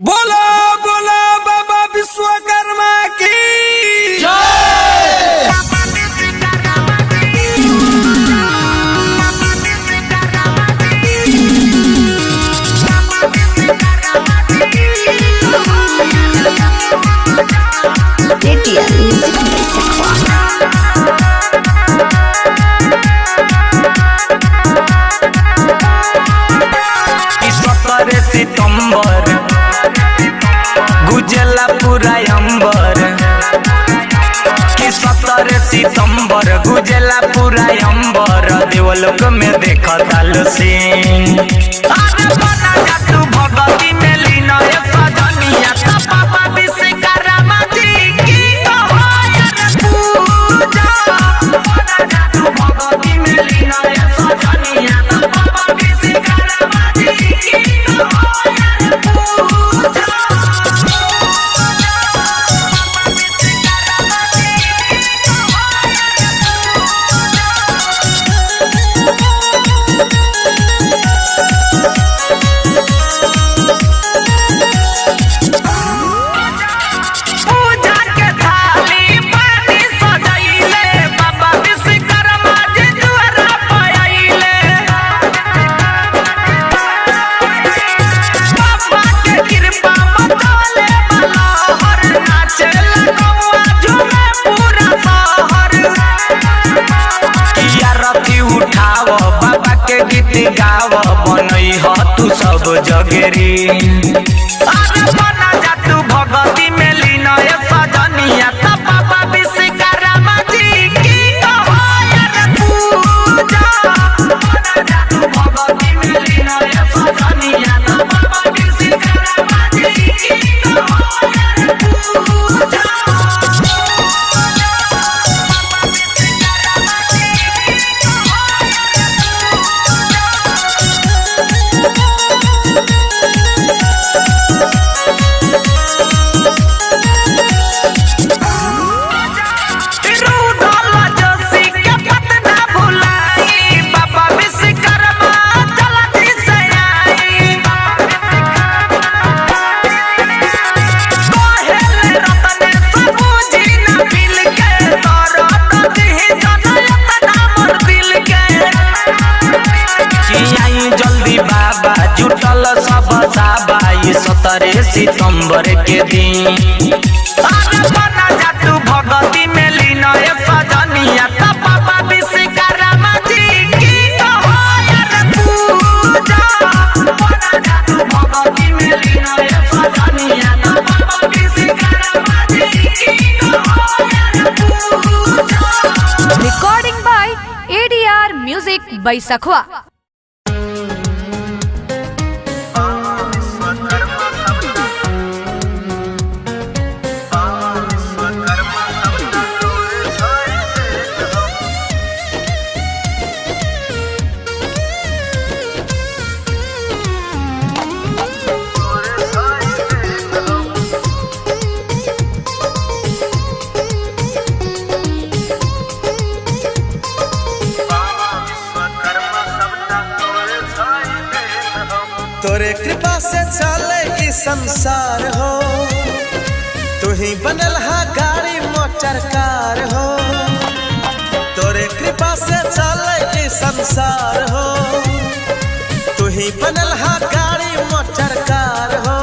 बोलो बोलो बाबा विश्वकर्मा की सितंबर गुजला पूरा अंबर कि 17 सितंबर गुजला पूरा अंबर देवलोक में देखता लसीन अरे बना जा तू भगवती में लीन ये सजनिया त बाबा विश्वकर्मा जी की पूजा बना जा तू भगवती में लीन ये सजनिया त बाबा विश्वकर्मा जी की गीत गाव बनई ह तू सब जगेरी अरे बना जा तू भगवती में लीन ये सजनिया त बाबा विश्वकर्मा जी की पूजा बना जा तू भगवती में लीन ये सजनिया त बाबा विश्वकर्मा जी की बाबा जुटल सब साबाई 17 सितंबर के दिन अरे बना जा तू भगवती में लीन ये सजनिया त बाबा विश्वकर्मा जी की पूजा बना जा तू भगवती में लीन ये सजनिया त बाबा विश्वकर्मा जी की Recording by ADR Music by Sakhwa. तोरे कृपा से चले ई संसार हो, तू ही बनल हा गाड़ी मोटर कार हो। तोरे कृपा से चले ई संसार हो, तू ही बनल हा गाड़ी मोटर कार हो।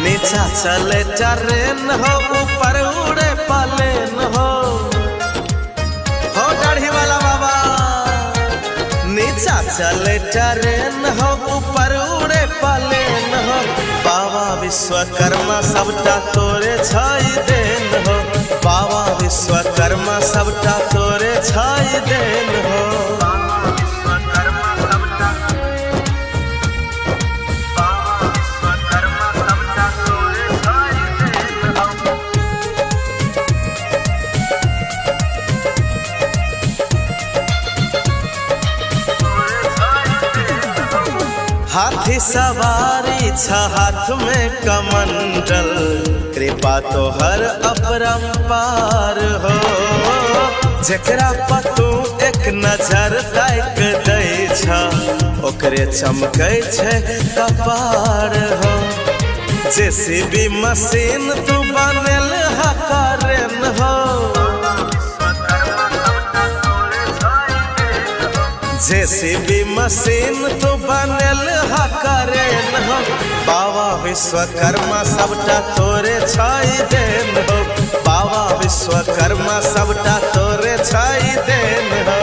नीचा चले ट्रेन हो, ऊपर उड़े प्लेन हो दाढ़ी वाला बाबा। नीचा चले ट्रेन हो, ऊपर उड़े प्लेन हो। बाबा विश्वकर्मा सबटा तोरे छाई देन हो, बाबा विश्वकर्मा सबटा तोरे छाई देन हो। हाथी सवारी छ हाथ में कमंडल, कृपा तो हर अपरंपार हो। जेकरा पतू एक नजर ताक दै छ, ओकरे चमकै छै कपार हो। जेसीबी मशीन तू बनल हकरेन हो, जेसीबी मशीन तू बनल हकरेन हो। बाबा विश्वकर्मा सबटा तोरे छाई देन हो, बाबा विश्वकर्मा सबटा तोरे छाई देन हो।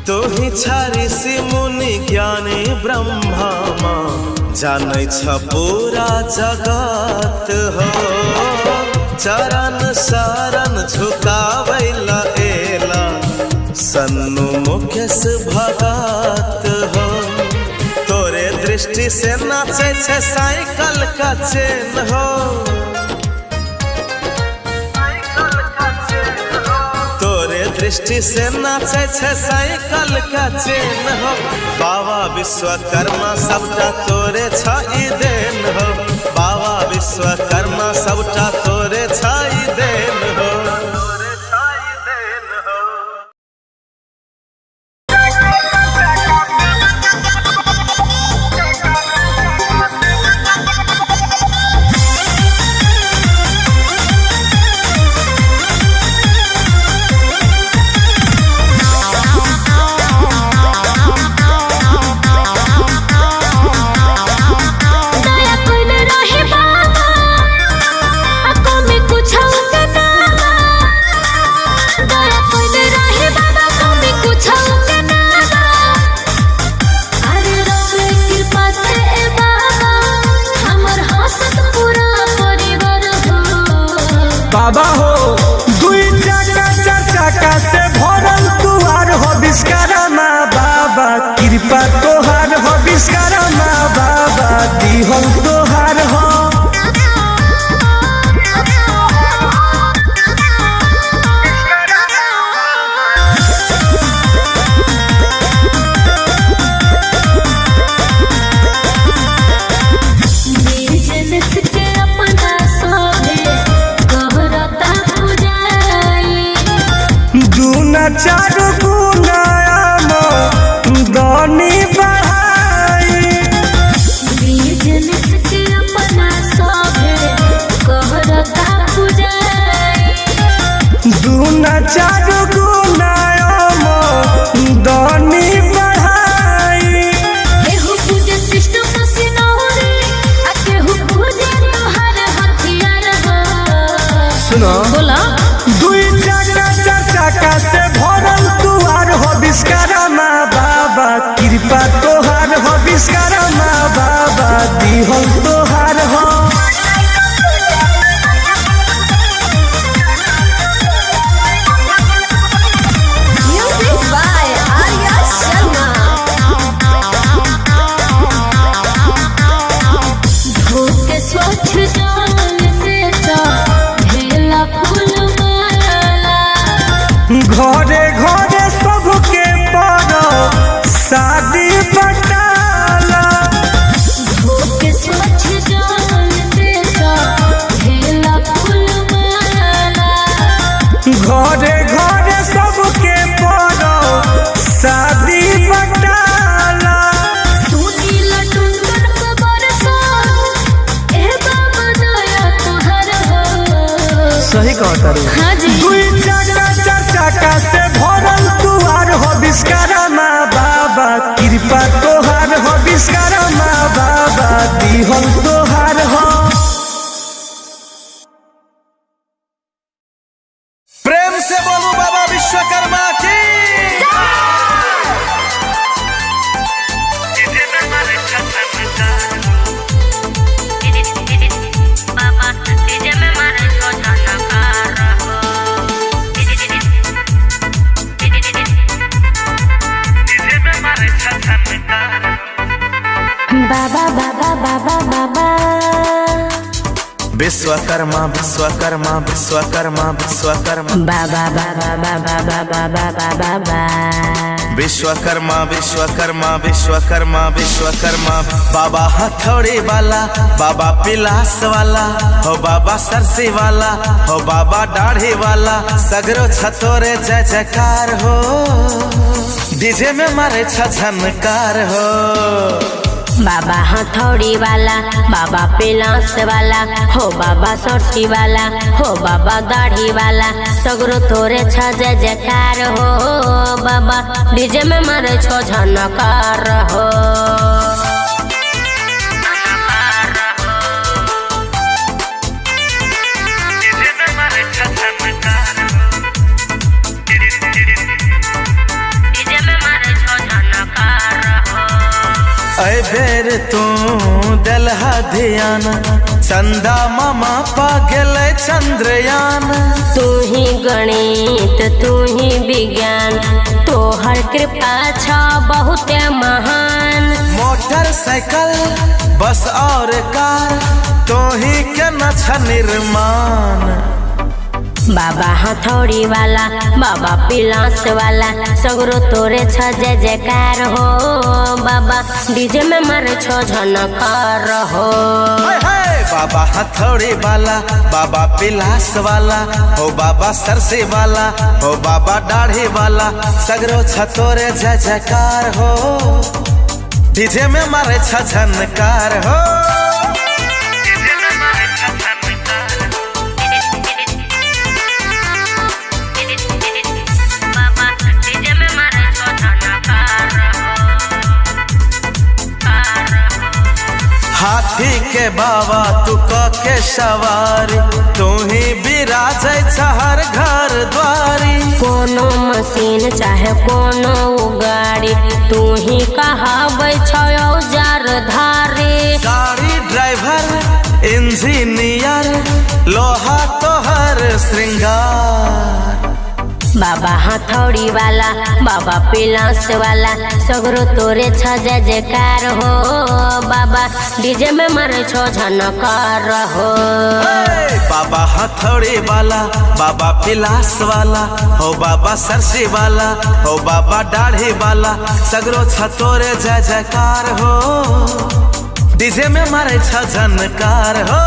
तू ही छारी सी मुनि ज्ञानी ब्रह्मा जानै छ पूरा जगत हो। चरण शरण झुकावैला एला सन्नु मुकेश भगत हो। तोरे दृष्टि से नाचे छे साइकिल का चेन हो, दृष्टि से नाचे छे साइकिल का चेन हो। बाबा विश्वकर्मा सबटा तोरे छाई देन हो, बाबा विश्वकर्मा सबटा तोरे छाई देन हो। बाबा हो दुई चाका चार चाका से भरल तुहार हो विश्वकर्मा बाबा, कृपा तोहार हो विश्वकर्मा बाबा, दिहल तोहार हो। चारू गुनाम दानी बढ़ाई, बिजनेस के अपना सभे कहरता पुजाई। दूना चारू गुनाम दानी बढ़ाई। केहू पूजे सिस्टम मशीनरी आ केहू पूजे तोहार हथियार हो। सुनो बोला दुई चाका चार चाका से भरल तुहार हो विश्वकर्मा बाबा, कृपा तोहार हो विश्वकर्मा बाबा, दिहल तोहार हो। Music by Arya Sharma. धोके स्वच्छ जल से तो ढेला फूल माला, घरे घरे सबके पड़ो शादी बटाला। धोके स्वच्छ जल से तो ढेला फूल माला, घरे घरे सबके पड़ो शादी बटाला। सुनी लटुंडन को बरसा ए बाबा दया तोहर हो। सही कहता रू। हाँ जी दुई चाका चार चाका से भरल तुहार हो विश्वकर्मा बाबा, कृपा तोहार हो विश्वकर्मा बाबा, दिहल तोहार हो। प्रेम से बोलो बाबा विश्वकर्मा की। बाबा बाबा विश्वकर्मा विश्वकर्मा विश्वकर्मा विश्वकर्मा बाबा बाबा बाबा बाबा बाबा बाबा विश्वकर्मा विश्वकर्मा विश्वकर्मा विश्वकर्मा बाबा हथौड़ी वाला, बाबा पिलास वाला, हो बाबा सरसी वाला, हो बाबा दाढ़ी वाला, सगरो छतोरे जय जयकार हो, डीजे में मारे झनकार हो। बाबा हथौड़ी वाला, बाबा पिलास वाला, हो बाबा सरसी वाला, हो बाबा दाढ़ी वाला, सगरो तोरे छ जय जयकार हो, बाबा डीजे में मारे छो झनकार हो। ऐ बेर तू दलहा ध्यान, चंदा मामा पा गेले चंद्रयान। तू ही गणित तू ही विज्ञान, तोहर कृपा छ बहुत महान। मोटरसाइकिल बस और कार, तो ही के न छ निर्माण। बाबा हथौड़ी वाला, बाबा पिलास वाला, सगरो तोरे छ जय जयकार हो, बाबा डीजे में मारे छो झनकार हो। बाबा हथौड़ी वाला, बाबा पिलास वाला, हो बाबा सरसी वाला, हो बाबा दाढ़ी वाला, सगरो छ तोरे जय जयकार हो, डीजे में मारे छ झनकार हो। हाथी के बाबा तू के सवारी, तू ही बिराज हर घर द्वारी। कोनो मशीन चाहे कोनो गाड़ी, तू ही कहावे छो औजार धारी। गाड़ी ड्राइवर इंजीनियर, लोहा तोहर श्रृंगार। बाबा हथौड़ी वाला, बाबा पिलास वाला, सगरो तोरे छ जय जयकार हो, बाबा डीजे में मारे छो झनकार हो। बाबा हथौड़ी वाला, बाबा पिलास वाला, हो बाबा सरसी वाला, हो बाबा दाढ़ी वाला, सगरो छ तोरे जय जयकार हो, डीजे में मारे छ झनकार हो।